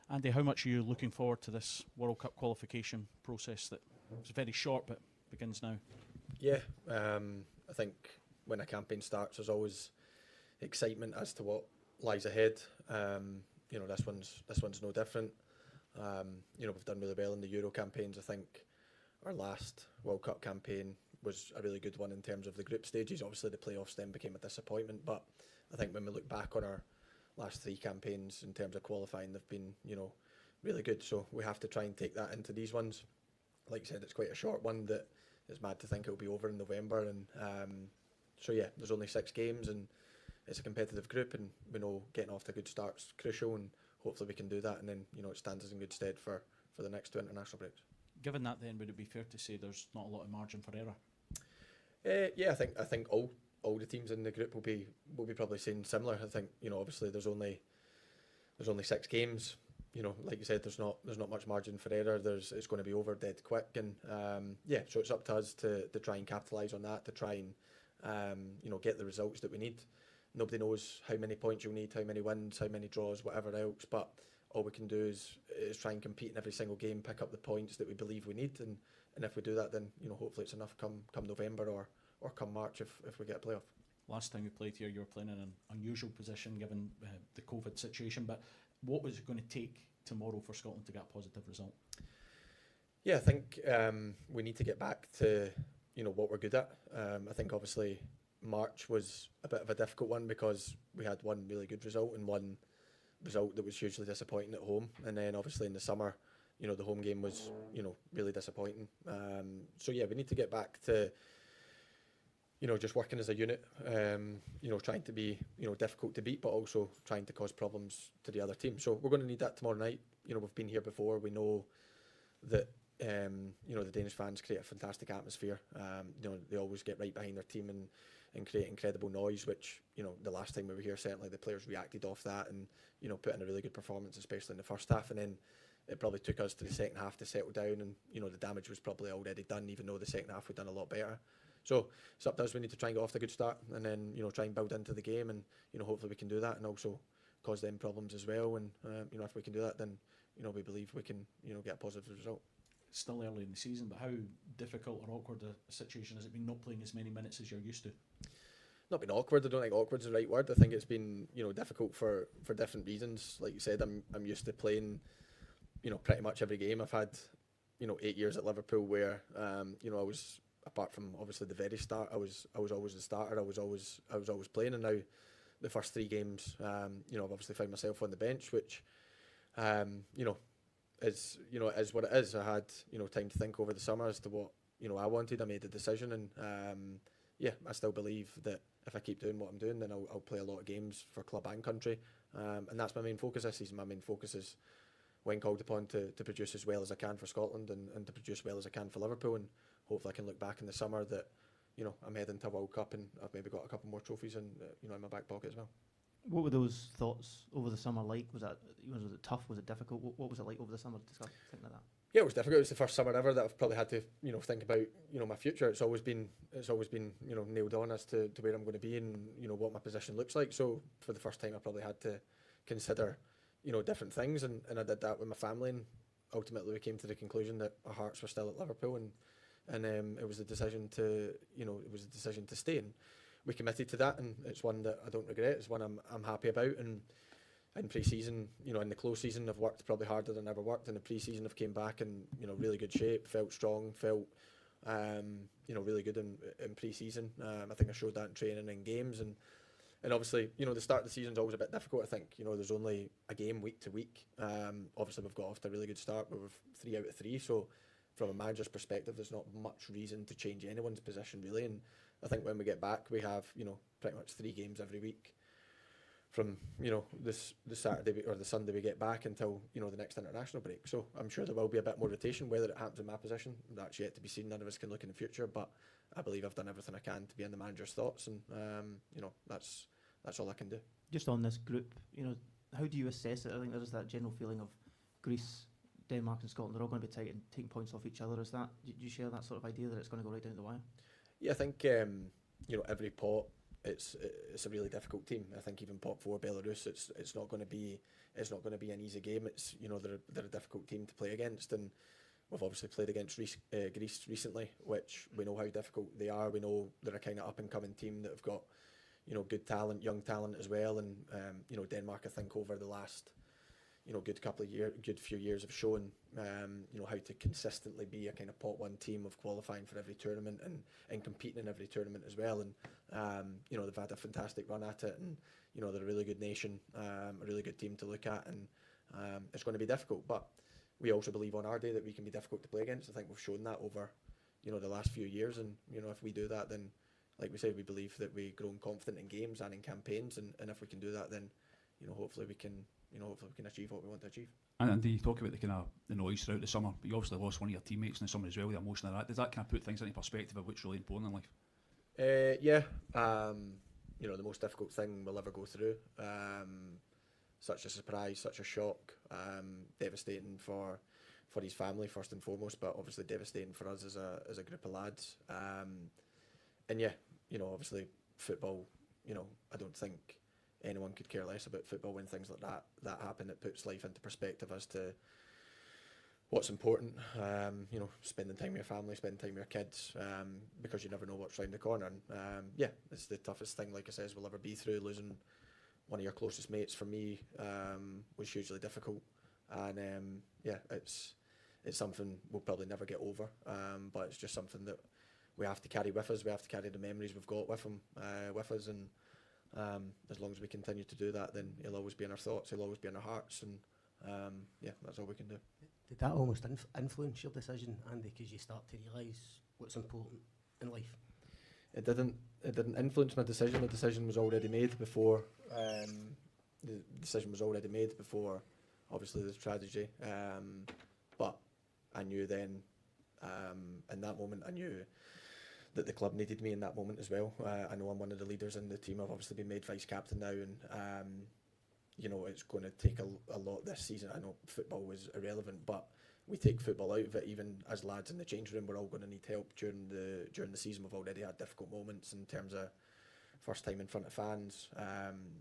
Andy, how much are you looking forward to this World Cup qualification process that is very short but begins now? Yeah, I think when a campaign starts, there's always excitement as to what lies ahead. This one's no different. We've done really well in the Euro campaigns. I think our last World Cup campaign was a really good one in terms of the group stages. Obviously, the playoffs then became a disappointment, but I think when we look back on our last 3 campaigns in terms of qualifying, they've been, really good. So we have to try and take that into these ones. Like you said, it's quite a short one that it's mad to think it'll be over in November. And there's only 6 games and it's a competitive group, and we know getting off to a good start's crucial, and hopefully we can do that, and then it stands us in good stead for the next 2 international breaks. Given that, then, would it be fair to say there's not a lot of margin for error? Yeah, I think all the teams in the group will be probably saying similar. I think obviously there's only 6 games. Like you said, there's not much margin for error. It's going to be over dead quick, and so it's up to us to try and capitalise on that, to try and get the results that we need. Nobody knows how many points you'll need, how many wins, how many draws, whatever else, but all we can do is try and compete in every single game, pick up the points that we believe we need, and if we do that, then hopefully it's enough come November or come March if we get a playoff. Last time we played here, you were playing in an unusual position given the COVID situation, but what was it going to take tomorrow for Scotland to get a positive result? Yeah, I think we need to get back to what we're good at. I think obviously March was a bit of a difficult one because we had one really good result and one result that was hugely disappointing at home, and then obviously in the summer, the home game was really disappointing. We need to get back to just working as a unit, trying to be difficult to beat, but also trying to cause problems to the other team. So we're going to need that tomorrow night. We've been here before. We know that the Danish fans create a fantastic atmosphere. They always get right behind their team and create incredible noise, which the last time we were here, certainly the players reacted off that and put in a really good performance, especially in the first half. And then it probably took us to the second half to settle down, and the damage was probably already done, even though the second half we'd done a lot better. So it's up to us. We need to try and get off to a good start, and then try and build into the game, and hopefully we can do that, and also cause them problems as well. And if we can do that, then we believe we can get a positive result. It's still early in the season, but how difficult or awkward a situation has it been not playing as many minutes as you're used to? Not been awkward. I don't think awkward's the right word. I think it's been difficult for different reasons. Like you said, I'm used to playing pretty much every game. I've had 8 years at Liverpool where I was, apart from obviously the very start, I was always the starter. I was always playing, and now the first 3 games, I've obviously found myself on the bench, which is what it is. I had time to think over the summer as to what I wanted. I made a decision, and I still believe that if I keep doing what I'm doing, then I'll play a lot of games for club and country, and that's my main focus this season. My main focus is, when called upon, to produce as well as I can for Scotland and to produce well as I can for Liverpool, and hopefully I can look back in the summer that I'm heading to a World Cup and I've maybe got a couple more trophies in my back pocket as well. What were those thoughts over the summer like? Was it tough? Was it difficult? What was it like over the summer to discuss something like that? Yeah, it was difficult. It was the first summer ever that I've probably had to think about my future. It's always been nailed on as to where I'm going to be and what my position looks like. So for the first time, I probably had to consider different things, and I did that with my family, and ultimately we came to the conclusion that our hearts were still at Liverpool, and it was a decision to stay, and we committed to that, and it's one that I don't regret. It's one I'm happy about. And in pre-season, in the close season, I've worked probably harder than I ever worked. In the pre-season, I've came back in really good shape, felt strong, felt really good in pre-season. I think I showed that in training and games, and obviously the start of the season is always a bit difficult. I think there's only a game week to week. Obviously we've got off to a really good start, but we're 3 out of 3. So from a manager's perspective, there's not much reason to change anyone's position really. And I think when we get back, we have pretty much 3 games every week from the Saturday or the Sunday we get back until the next international break. So I'm sure there will be a bit more rotation. Whether it happens in my position, that's yet to be seen. None of us can look in the future, but I believe I've done everything I can to be in the manager's thoughts, and that's all I can do. Just on this group, how do you assess it? I think there's that general feeling of Greece, Denmark and Scotland, they're all going to be tight and taking points off each other. Do you share that sort of idea that it's going to go right down to the wire? Yeah, I think every pot it's a really difficult team. I think even Pot 4 Belarus, it's not going to be an easy game. It's, you know, they're a difficult team to play against, and we've obviously played against Greece recently, which we know how difficult they are. We know they're a kind of up and coming team that have got, you know, good talent, young talent as well. And you know, Denmark, I think over the last, you know, good few years have shown, you know, how to consistently be a kind of pot 1 team of qualifying for every tournament and competing in every tournament as well. And you know, they've had a fantastic run at it, and you know, they're a really good nation, a really good team to look at, and it's going to be difficult. But we also believe on our day that we can be difficult to play against. I think we've shown that over, you know, the last few years, and you know, if we do that, then like we said, we believe that we grow confident in games and in campaigns, and if we can do that, then you know, hopefully we can achieve what we want to achieve. And you talk about the noise throughout the summer, but you obviously lost one of your teammates in the summer as well, the emotion of that. Does that kind of put things into perspective of what's really important in life? Yeah, you know, the most difficult thing we'll ever go through. Such a surprise, such a shock, devastating for his family first and foremost, but obviously devastating for us as a group of lads. And yeah, you know, obviously football, you know, I don't think anyone could care less about football when things like that happen. It puts life into perspective as to what's important. You know, spending time with your family, spending time with your kids, because you never know what's round the corner. And yeah, it's the toughest thing, like I says, we'll ever be through. Losing one of your closest mates for me was hugely difficult, and yeah, it's something we'll probably never get over. But it's just something that we have to carry with us. We have to carry the memories we've got with him with us, and as long as we continue to do that, then he'll always be in our thoughts. He'll always be in our hearts, and yeah, that's all we can do. Did that almost influence your decision, Andy, because you start to realise what's important in life? It didn't influence my decision. The decision was already made before. The decision was already made before, obviously, the tragedy. But I knew then, in that moment, I knew that the club needed me in that moment as well. I know I'm one of the leaders in the team. I've obviously been made vice captain now, and you know, it's going to take a lot this season. I know football was irrelevant, but we take football out of it. Even as lads in the change room, we're all going to need help during the season. We've already had difficult moments in terms of first time in front of fans.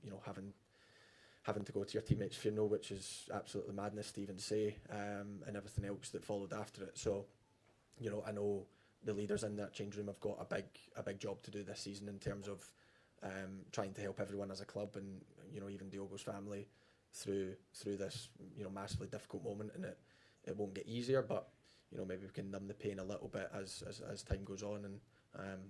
You know, having to go to your teammate's funeral, which is absolutely madness to even say, and everything else that followed after it. So, you know, I know the leaders in that change room have got a big job to do this season in terms of trying to help everyone as a club, and you know, even Diogo's family through this, you know, massively difficult moment. And it won't get easier, but you know, maybe we can numb the pain a little bit as time goes on, and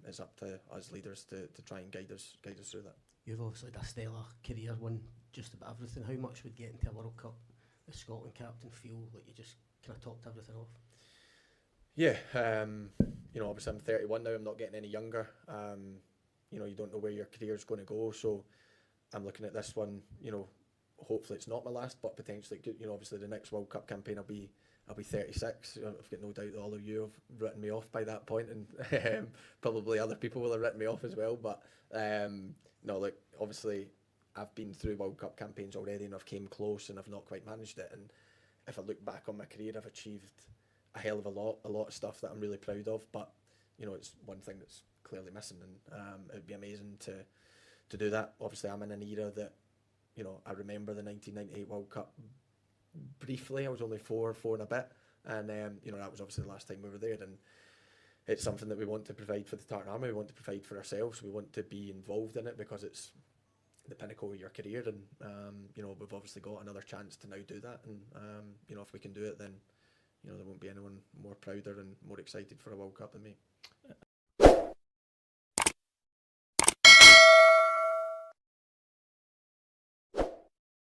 it's up to us leaders to try and guide us through that. You've obviously had a stellar career, won just about everything. How much would getting to a World Cup as Scotland captain feel like you just kind of topped everything off? Yeah, you know, obviously I'm 31 now. I'm not getting any younger. You know, you don't know where your career's going to go, so I'm looking at this one. You know, hopefully it's not my last, but potentially, you know, obviously the next World Cup campaign I'll be 36. I've got no doubt that all of you have written me off by that point, and probably other people will have written me off as well. But no, like, obviously I've been through World Cup campaigns already, and I've came close, and I've not quite managed it. And if I look back on my career, I've achieved a hell of a lot of stuff that I'm really proud of. But you know, it's one thing that's clearly missing, and it would be amazing to do that. Obviously, I'm in an era that, you know, I remember the 1998 World Cup briefly. I was only four and a bit, and you know, that was obviously the last time we were there. And it's something that we want to provide for the Tartan Army. We want to provide for ourselves. We want to be involved in it because it's the pinnacle of your career, and you know, we've obviously got another chance to now do that. And you know, if we can do it, then you know, there won't be anyone more prouder and more excited for a World Cup than me.